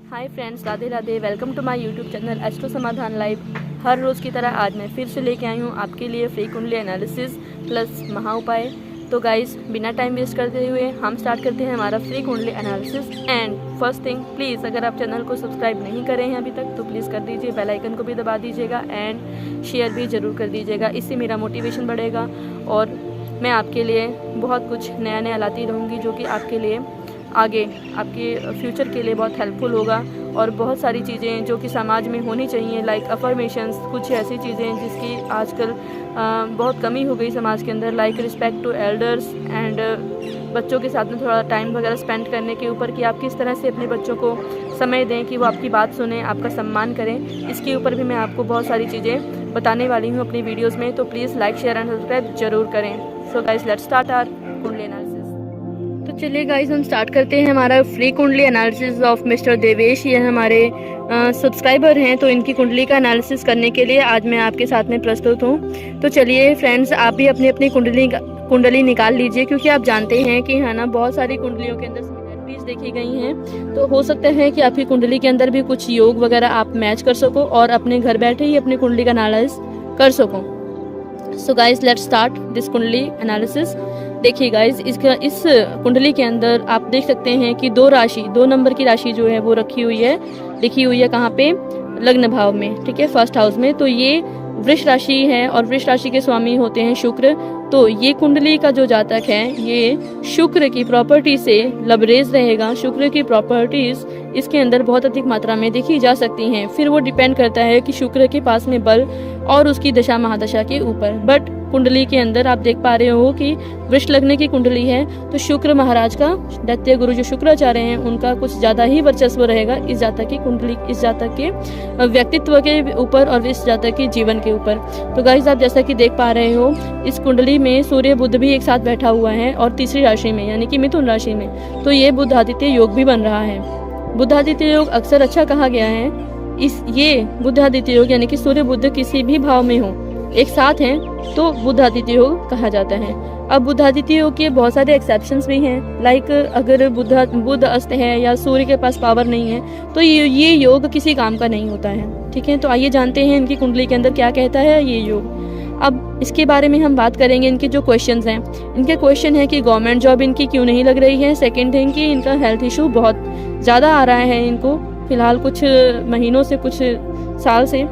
Hi friends, Radhe Radhe. Welcome to my YouTube channel astro Samadhan live. हर रोज़ की तरह आज मैं फिर से लेके आई हूँ आपके लिए फ्री कुंडली एनालिसिस प्लस महा उपाय। तो गाइस, बिना टाइम वेस्ट करते हुए हम स्टार्ट करते हैं हमारा फ्री कुंडली analysis. And first thing, please अगर आप चैनल को सब्सक्राइब नहीं करे हैं अभी तक तो प्लीज़ कर दीजिए, बेल आइकन को भी दबा दीजिएगा एंड शेयर भी ज़रूर कर दीजिएगा। इससे मेरा मोटिवेशन बढ़ेगा और मैं आपके लिए बहुत कुछ नया नया लाती रहूँगी जो कि आपके लिए आगे आपके फ्यूचर के लिए बहुत हेल्पफुल होगा। और बहुत सारी चीज़ें जो कि समाज में होनी चाहिए, लाइक अफर्मेशंस, कुछ ऐसी चीज़ें जिसकी आजकल बहुत कमी हो गई समाज के अंदर, like respect to elders and बच्चों के साथ में थोड़ा टाइम वगैरह स्पेंड करने के ऊपर कि आप किस तरह से अपने बच्चों को समय दें कि वो आपकी बात सुने, आपका सम्मान करें। इसके ऊपर भी मैं आपको बहुत सारी चीज़ें बताने वाली हूँ अपनी वीडियोज़ में, तो please like share and subscribe जरूर करें। So guys, let's start our kundli analysis. तो चलिए गाइस, हम स्टार्ट करते हैं हमारा फ्री कुंडली एनालिसिस ऑफ मिस्टर देवेश। ये हमारे सब्सक्राइबर हैं, तो इनकी कुंडली का एनालिसिस करने के लिए आज मैं आपके साथ में प्रस्तुत हूँ। तो चलिए फ्रेंड्स, आप भी अपनी अपनी कुंडली निकाल लीजिए, क्योंकि आप जानते हैं कि है ना, बहुत सारी कुंडलियों के अंदर सिमिलरिटीज देखी गई हैं। तो हो सकता है कि आपकी कुंडली के अंदर भी कुछ योग वगैरह आप मैच कर सको और अपने घर बैठे ही अपनी कुंडली का एनालिसिस कर सको। सो गाइस, लेट्स स्टार्ट दिस कुंडली एनालिसिस। देखिए गाइस, इस कुंडली के अंदर आप देख सकते हैं कि दो नंबर की राशि जो है वो लिखी हुई है कहाँ पे? लग्न भाव में, ठीक है, फर्स्ट हाउस में। तो ये वृष राशि है और वृष राशि के स्वामी होते हैं शुक्र। तो ये कुंडली का जो जातक है ये शुक्र की प्रॉपर्टी से लबरेज रहेगा। शुक्र की प्रॉपर्टीज इसके अंदर बहुत अधिक मात्रा में देखी जा सकती हैं। फिर वो डिपेंड करता है कि शुक्र के पास में बल और उसकी दशा महादशा के ऊपर। बट कुंडली के अंदर आप देख पा रहे हो कि वृष लग्न की कुंडली है, तो शुक्र महाराज का, दैत्य गुरु जो शुक्राचार्य हैं, उनका कुछ ज्यादा ही वर्चस्व रहेगा इस जातक की कुंडली, इस जातक के व्यक्तित्व के ऊपर और इस जातक के जीवन के ऊपर। तो गाइस, आप जैसा कि देख पा रहे हो, इस कुंडली में सूर्य बुध भी एक साथ बैठा हुआ है और तीसरी राशि में यानी कि मिथुन राशि में। तो ये बुधादित्य योग भी बन रहा है। बुधादित्य योग अक्सर अच्छा कहा गया है। ये बुधादित्य योग यानी कि सूर्य बुध किसी भी भाव में हो, एक साथ हैं, तो बुधादित्य योग कहा जाता है। अब बुधादित्य योग के बहुत सारे एक्सेप्शंस भी हैं, लाइक अगर बुध अस्त है या सूर्य के पास पावर नहीं है तो ये योग किसी काम का नहीं होता है, ठीक है। तो आइए जानते हैं इनकी कुंडली के अंदर क्या कहता है ये योग। अब इसके बारे में हम बात करेंगे। इनके जो क्वेश्चंस हैं, इनके क्वेश्चन है कि गवर्नमेंट जॉब इनकी क्यों नहीं लग रही है। सेकंड थिंग कि इनका हेल्थ इशू बहुत ज़्यादा आ रहा है इनको फिलहाल, कुछ महीनों से, कुछ साल से।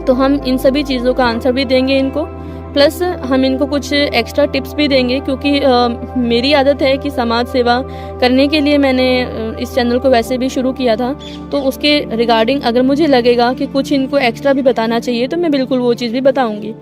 तो हम इन सभी चीज़ों का आंसर भी देंगे इनको, प्लस हम इनको कुछ एक्स्ट्रा टिप्स भी देंगे, क्योंकि मेरी आदत है कि समाज सेवा करने के लिए मैंने इस चैनल को वैसे भी शुरू किया था। तो उसके रिगार्डिंग अगर मुझे लगेगा कि कुछ इनको एक्स्ट्रा भी बताना चाहिए तो मैं बिल्कुल वो चीज़ भी बताऊंगी।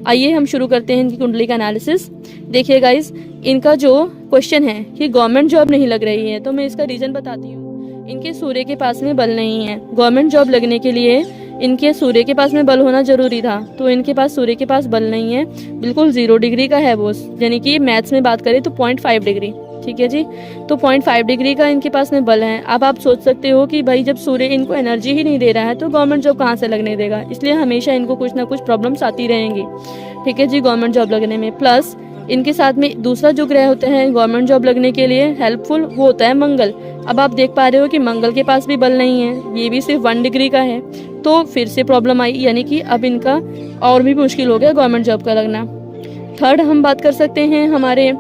आइए हम शुरू करते हैं इनकी कुंडली का एनालिसिस। देखिए गाइस, इनका जो क्वेश्चन है कि गवर्नमेंट जॉब नहीं लग रही है, तो मैं इसका रीज़न बताती हूँ। इनके सूर्य के पास में बल नहीं है। गवर्नमेंट जॉब लगने के लिए इनके सूर्य के पास में बल होना जरूरी था, तो इनके पास सूर्य के पास बल नहीं है। बिल्कुल 0 डिग्री का है वो, यानी कि मैथ्स में बात करें तो 0.5 डिग्री, ठीक है जी। तो 0.5 डिग्री का इनके पास में बल है। अब आप सोच सकते हो कि भाई जब सूर्य इनको एनर्जी ही नहीं दे रहा है तो गवर्नमेंट जॉब कहाँ से लगने देगा। इसलिए हमेशा इनको कुछ ना कुछ प्रॉब्लम्स आती रहेंगी, ठीक है जी, गवर्नमेंट जॉब लगने में। प्लस इनके साथ में दूसरा जो ग्रह होते हैं गवर्नमेंट जॉब लगने के लिए हेल्पफुल, वो होता है मंगल। अब आप देख पा रहे हो कि मंगल के पास भी बल नहीं है, ये भी सिर्फ 1 डिग्री का है। तो फिर से प्रॉब्लम आई, यानी कि अब इनका और भी मुश्किल हो गया गवर्नमेंट जॉब का लगना। थर्ड हम बात कर सकते हैं हमारे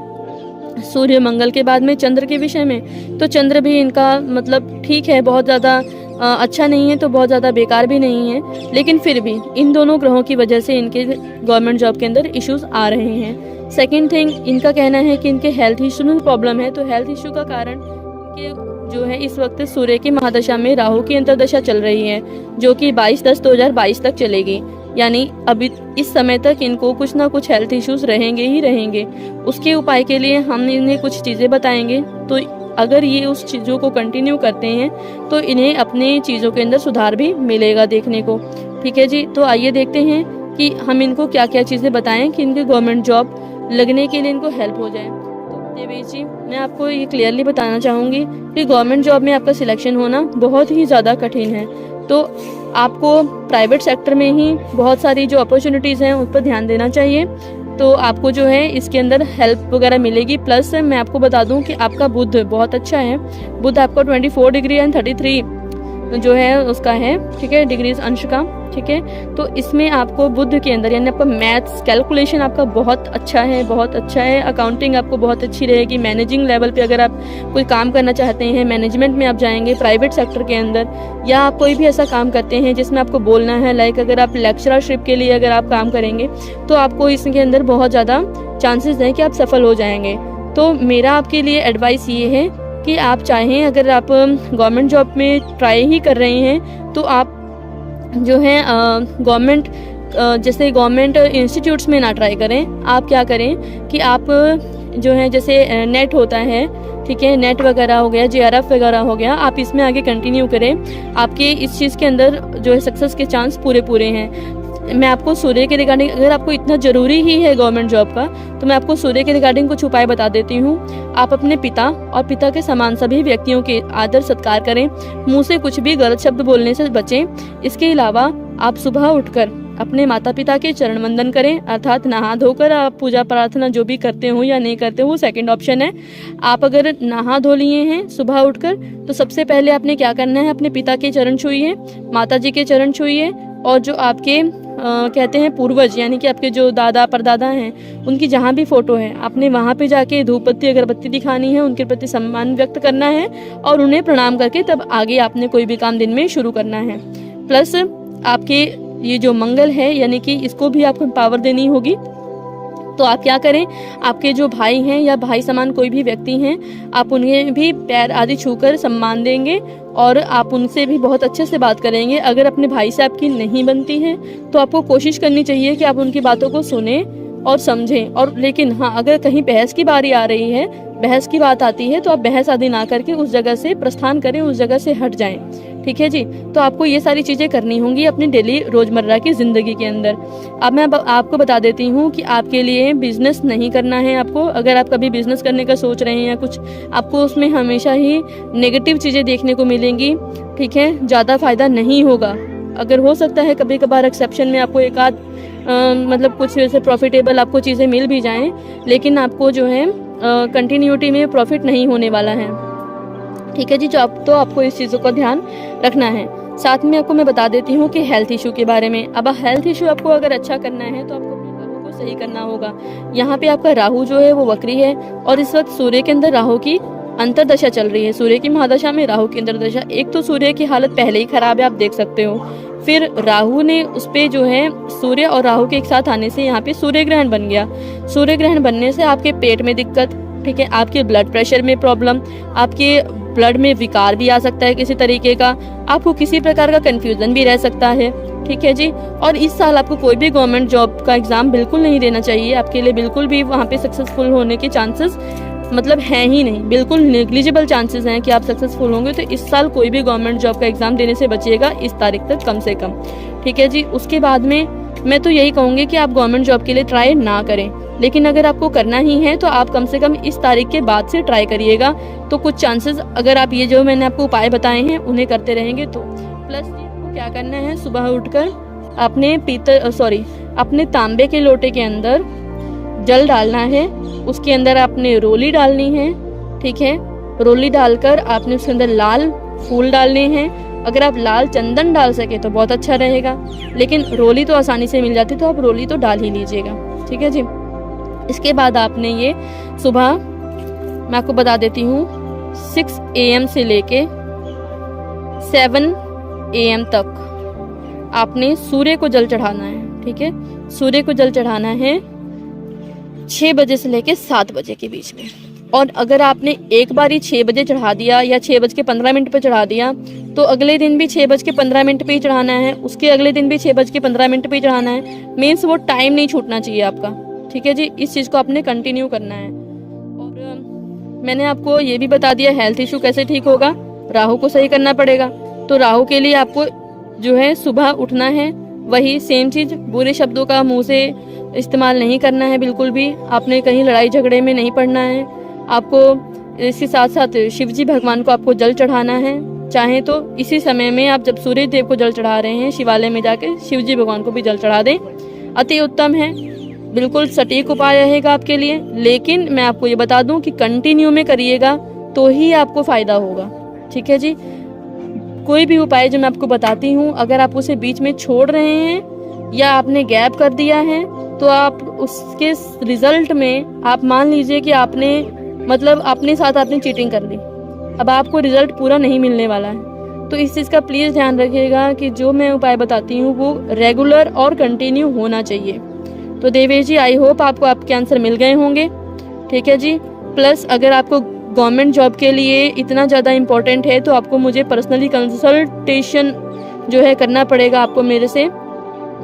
सूर्य मंगल के बाद में चंद्र के विषय में। तो चंद्र भी इनका मतलब ठीक है, बहुत ज़्यादा अच्छा नहीं है तो बहुत ज़्यादा बेकार भी नहीं है, लेकिन फिर भी इन दोनों ग्रहों की वजह से इनके गवर्नमेंट जॉब के अंदर इश्यूज आ रहे हैं। सेकेंड थिंग, इनका कहना है कि इनके हेल्थ इशू में प्रॉब्लम है। तो हेल्थ इशू का कारण इनके जो है इस वक्त सूर्य की महादशा में राहु की अंतर्दशा चल रही है, जो कि 22/10/2022 तक चलेगी। यानी अभी इस समय तक इनको कुछ ना कुछ हेल्थ इश्यूज रहेंगे ही रहेंगे। उसके उपाय के लिए हम इन्हें कुछ चीज़ें बताएंगे। तो अगर ये उस चीज़ों को कंटिन्यू करते हैं तो इन्हें अपने चीज़ों के अंदर सुधार भी मिलेगा देखने को, ठीक है जी। तो आइए देखते हैं कि हम इनको क्या क्या चीज़ें बताएं कि इनके गवर्नमेंट जॉब लगने के लिए इनको हेल्प हो जाए। तो देवेश जी, मैं आपको ये क्लियरली बताना चाहूँगी कि गवर्नमेंट जॉब में आपका सिलेक्शन होना बहुत ही ज़्यादा कठिन है। तो आपको प्राइवेट सेक्टर में ही बहुत सारी जो अपॉर्चुनिटीज़ हैं उस पर ध्यान देना चाहिए। तो आपको जो है इसके अंदर हेल्प वगैरह मिलेगी। प्लस मैं आपको बता दूं कि आपका बुध बहुत अच्छा है। बुध आपका 24 डिग्री एंड 33 जो है उसका है, ठीक है, डिग्रीज अंश का, ठीक है। तो इसमें आपको बुध के अंदर यानी आपका मैथ्स कैलकुलेशन आपका बहुत अच्छा है, बहुत अच्छा है। अकाउंटिंग आपको बहुत अच्छी रहेगी। मैनेजिंग लेवल पे अगर आप कोई काम करना चाहते हैं, मैनेजमेंट में आप जाएंगे प्राइवेट सेक्टर के अंदर, या आप कोई भी ऐसा काम करते हैं जिसमें आपको बोलना है, लाइक अगर आप लेक्चरशिप के लिए अगर आप काम करेंगे तो आपको इसके अंदर बहुत ज़्यादा चांसेस हैं कि आप सफल हो जाएंगे। तो मेरा आपके लिए एडवाइस ये है कि आप चाहें, अगर आप गवर्नमेंट जॉब में ट्राई ही कर रहे हैं तो आप जो है गवर्नमेंट जैसे गवर्नमेंट इंस्टीट्यूट्स में ना ट्राई करें। आप क्या करें कि आप जो है जैसे नेट होता है, ठीक है, नेट वगैरह हो गया, JRF वगैरह हो गया, आप इसमें आगे कंटिन्यू करें। आपके इस चीज़ के अंदर जो है सक्सेस के चांस पूरे पूरे हैं। मैं आपको सूर्य के रिगार्डिंग, अगर आपको इतना ज़रूरी ही है गवर्नमेंट जॉब का, तो मैं आपको सूर्य के रिगार्डिंग कुछ उपाय बता देती हूँ। आप अपने पिता और पिता के समान सभी व्यक्तियों के आदर सत्कार करें, मुंह से कुछ भी गलत शब्द बोलने से बचें। इसके अलावा आप सुबह उठकर अपने माता पिता के चरण वंदन करें, अर्थात नहा धोकर आप पूजा प्रार्थना जो भी करते हो या नहीं करते हो, सेकंड ऑप्शन है। आप अगर नहा धो लिए हैं सुबह उठकर, तो सबसे पहले आपने क्या करना है, अपने पिता के चरण छूइए, माता जी के चरण छूइए, और जो आपके कहते हैं पूर्वज यानी कि आपके जो दादा परदादा हैं उनकी जहाँ भी फोटो है, आपने वहाँ पे जाके धूप बत्ती अगरबत्ती दिखानी है, उनके प्रति सम्मान व्यक्त करना है और उन्हें प्रणाम करके तब आगे आपने कोई भी काम दिन में शुरू करना है। प्लस आपके ये जो मंगल है यानी कि इसको भी आपको पावर देनी होगी। तो आप क्या करें, आपके जो भाई हैं या भाई समान कोई भी व्यक्ति हैं, आप उन्हें भी पैर आदि छूकर सम्मान देंगे और आप उनसे भी बहुत अच्छे से बात करेंगे। अगर अपने भाई से आपकी नहीं बनती है तो आपको कोशिश करनी चाहिए कि आप उनकी बातों को सुने और समझें। और लेकिन हाँ, अगर कहीं बहस की बारी आ रही है, बहस की बात आती है, तो आप बहस आदि ना करके उस जगह से प्रस्थान करें, उस जगह से हट जाएं, ठीक है जी। तो आपको ये सारी चीज़ें करनी होंगी अपनी डेली रोज़मर्रा की ज़िंदगी के अंदर। अब मैं आपको बता देती हूँ कि आपके लिए बिजनेस नहीं करना है। आपको अगर आप कभी बिजनेस करने का सोच रहे हैं या कुछ, आपको उसमें हमेशा ही नेगेटिव चीज़ें देखने को मिलेंगी, ठीक है, ज़्यादा फायदा नहीं होगा। अगर हो सकता है कभी कभार एक्सेप्शन में आपको एक आध मतलब कुछ ऐसे प्रॉफिटेबल आपको चीज़ें मिल भी जाएं, लेकिन आपको जो है कंटिन्यूटी में प्रॉफिट नहीं होने वाला है, ठीक है जी। जो आप तो आपको इस चीज़ों का ध्यान रखना है। साथ में आपको मैं बता देती हूँ कि हेल्थ इशू के बारे में। अब हेल्थ इशू आपको अगर अच्छा करना है तो आपको अपने राहु को सही करना होगा। यहाँ पे आपका राहु जो है वो वक्री है और इस वक्त सूर्य के अंदर राहु की अंतरदशा चल रही है। सूर्य की महादशा में राहु की अंतरदशा। एक तो सूर्य की हालत पहले ही खराब है, आप देख सकते हो, फिर राहु ने उस पे जो है सूर्य और राहु के एक साथ आने से यहाँ पे सूर्य ग्रहण बन गया। सूर्य ग्रहण बनने से आपके पेट में दिक्कत, ठीक है, आपके ब्लड प्रेशर में प्रॉब्लम, आपके ब्लड में विकार भी आ सकता है किसी तरीके का, आपको किसी प्रकार का कंफ्यूजन भी रह सकता है, ठीक है जी। और इस साल आपको कोई भी गवर्नमेंट जॉब का एग्जाम बिल्कुल नहीं देना चाहिए। आपके लिए बिल्कुल भी वहाँ पे सक्सेसफुल होने के चांसेस मतलब हैं ही नहीं, बिल्कुल नेग्लिजिबल चांसेस हैं कि आप सक्सेसफुल होंगे। तो इस साल कोई भी गवर्नमेंट जॉब का एग्जाम देने से बचिएगा इस तारीख तक कम से कम, ठीक है जी। उसके बाद में मैं तो यही कहूँगी कि आप गवर्नमेंट जॉब के लिए ट्राई ना करें, लेकिन अगर आपको करना ही है तो आप कम से कम इस तारीख के बाद से ट्राई करिएगा। तो कुछ चांसेस, अगर आप ये जो मैंने आपको उपाय बताए हैं उन्हें करते रहेंगे तो। प्लस आपको क्या करना है, सुबह उठकर अपने तांबे के लोटे के अंदर जल डालना है, उसके अंदर आपने रोली डालनी है, ठीक है। रोली डालकर आपने उसके अंदर लाल फूल डालने हैं। अगर आप लाल चंदन डाल सके तो बहुत अच्छा रहेगा, लेकिन रोली तो आसानी से मिल जाती है तो आप रोली तो डाल ही लीजिएगा, ठीक है जी। इसके बाद आपने ये सुबह, मैं आपको बता देती हूँ, 6 AM से लेके 7 AM तक आपने सूर्य को जल चढ़ाना है, ठीक है। सूर्य को जल चढ़ाना है 6 बजे से लेके 7 बजे के बीच में। और अगर आपने एक बारी 6 बजे चढ़ा दिया या 6:15 पर चढ़ा दिया तो अगले दिन भी 6:15 पे ही चढ़ाना है, उसके अगले दिन भी 6:15 पे ही चढ़ाना है। मीन्स वो टाइम नहीं छूटना चाहिए आपका, ठीक है जी। इस चीज़ को आपने कंटिन्यू करना है। और मैंने आपको ये भी बता दिया हेल्थ इशू कैसे ठीक होगा, राहु को सही करना पड़ेगा। तो राहु के लिए आपको जो है सुबह उठना है, वही सेम चीज़, बुरे शब्दों का मुंह से इस्तेमाल नहीं करना है बिल्कुल भी। आपने कहीं लड़ाई झगड़े में नहीं पड़ना है। आपको इसके साथ साथ शिव जी भगवान को आपको जल चढ़ाना है। चाहे तो इसी समय में आप जब सूर्य देव को जल चढ़ा रहे हैं, शिवालय में जाके शिव जी भगवान को भी जल चढ़ा दें, अति उत्तम है, बिल्कुल सटीक उपाय रहेगा आपके लिए। लेकिन मैं आपको ये बता दूं कि कंटिन्यू में करिएगा तो ही आपको फ़ायदा होगा, ठीक है जी। कोई भी उपाय जो मैं आपको बताती हूँ, अगर आप उसे बीच में छोड़ रहे हैं या आपने गैप कर दिया है, तो आप उसके रिजल्ट में आप मान लीजिए कि आपने मतलब अपने साथ आपने चीटिंग कर ली, अब आपको रिजल्ट पूरा नहीं मिलने वाला है। तो इस चीज़ का प्लीज़ ध्यान रखिएगा कि जो मैं उपाय बताती हूँ वो रेगुलर और कंटिन्यू होना चाहिए। तो देवेश जी, आई होप आपको आपके आंसर मिल गए होंगे। ठीक है जी। प्लस अगर आपको गवर्नमेंट जॉब के लिए इतना ज़्यादा इम्पोर्टेंट है तो आपको मुझे पर्सनली कंसल्टेशन जो है करना पड़ेगा आपको मेरे से,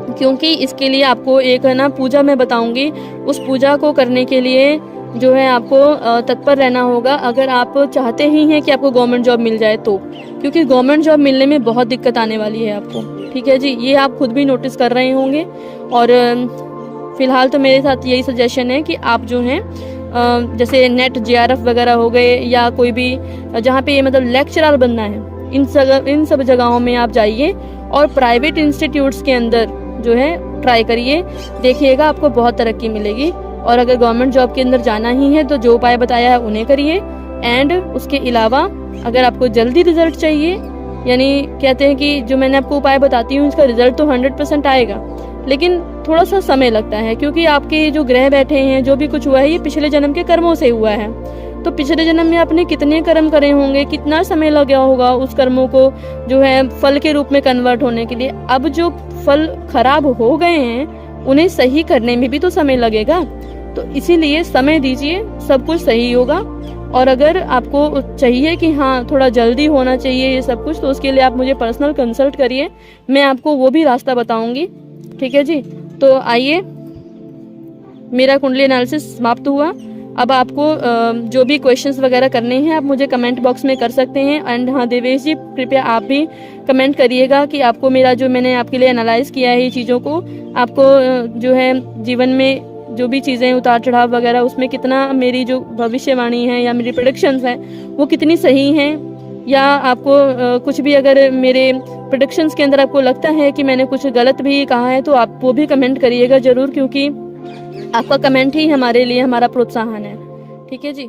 क्योंकि इसके लिए आपको एक है ना पूजा मैं बताऊंगी, उस पूजा को करने के लिए जो है आपको तत्पर रहना होगा, अगर आप चाहते ही हैं कि आपको गवर्नमेंट जॉब मिल जाए तो, क्योंकि गवर्नमेंट जॉब मिलने में बहुत दिक्कत आने वाली है आपको। ठीक है जी, ये आप खुद भी नोटिस कर रहे होंगे। और फिलहाल तो मेरे साथ यही सजेशन है कि आप जो हैं जैसे नेट JRF वगैरह हो गए या कोई भी जहाँ पे मतलब लेक्चरर बनना है, इन सब जगहों में आप जाइए और प्राइवेट इंस्टीट्यूट्स के अंदर जो है ट्राई करिए, देखिएगा आपको बहुत तरक्की मिलेगी। और अगर गवर्नमेंट जॉब के अंदर जाना ही है तो जो उपाय बताया है उन्हें करिए। एंड उसके अलावा अगर आपको जल्दी रिजल्ट चाहिए, यानी कहते हैं कि जो मैंने आपको उपाय बताती हूँ इसका रिजल्ट तो 100% आएगा, लेकिन थोड़ा सा समय लगता है, क्योंकि आपके जो ग्रह बैठे हैं, जो भी कुछ हुआ है ये पिछले जन्म के कर्मों से हुआ है। तो पिछले जन्म में आपने कितने कर्म करे होंगे, कितना समय लगा होगा उस कर्मों को जो है फल के रूप में कन्वर्ट होने के लिए। अब जो फल खराब हो गए हैं उन्हें सही करने में भी तो समय लगेगा, तो इसीलिए समय दीजिए, सब कुछ सही होगा। और अगर आपको चाहिए कि हाँ थोड़ा जल्दी होना चाहिए ये सब कुछ, तो उसके लिए आप मुझे पर्सनल कंसल्ट करिए, मैं आपको वो भी रास्ता बताऊंगी। ठीक है जी। तो आइए, मेरा कुंडली एनालिसिस समाप्त हुआ। अब आपको जो भी क्वेश्चंस वगैरह करने हैं आप मुझे कमेंट बॉक्स में कर सकते हैं। एंड हाँ देवेश जी, कृपया आप भी कमेंट करिएगा कि आपको मेरा जो मैंने आपके लिए एनालाइज किया है ये चीज़ों को, आपको जो है जीवन में जो भी चीज़ें उतार चढ़ाव वगैरह उसमें कितना मेरी जो भविष्यवाणी है या मेरी प्रेडिक्शंस हैं वो कितनी सही हैं, या आपको कुछ भी अगर मेरे प्रेडिक्शंस के अंदर आपको लगता है कि मैंने कुछ गलत भी कहा है तो आप वो भी कमेंट करिएगा ज़रूर, क्योंकि आपका कमेंट ही हमारे लिए हमारा प्रोत्साहन है। ठीक है जी।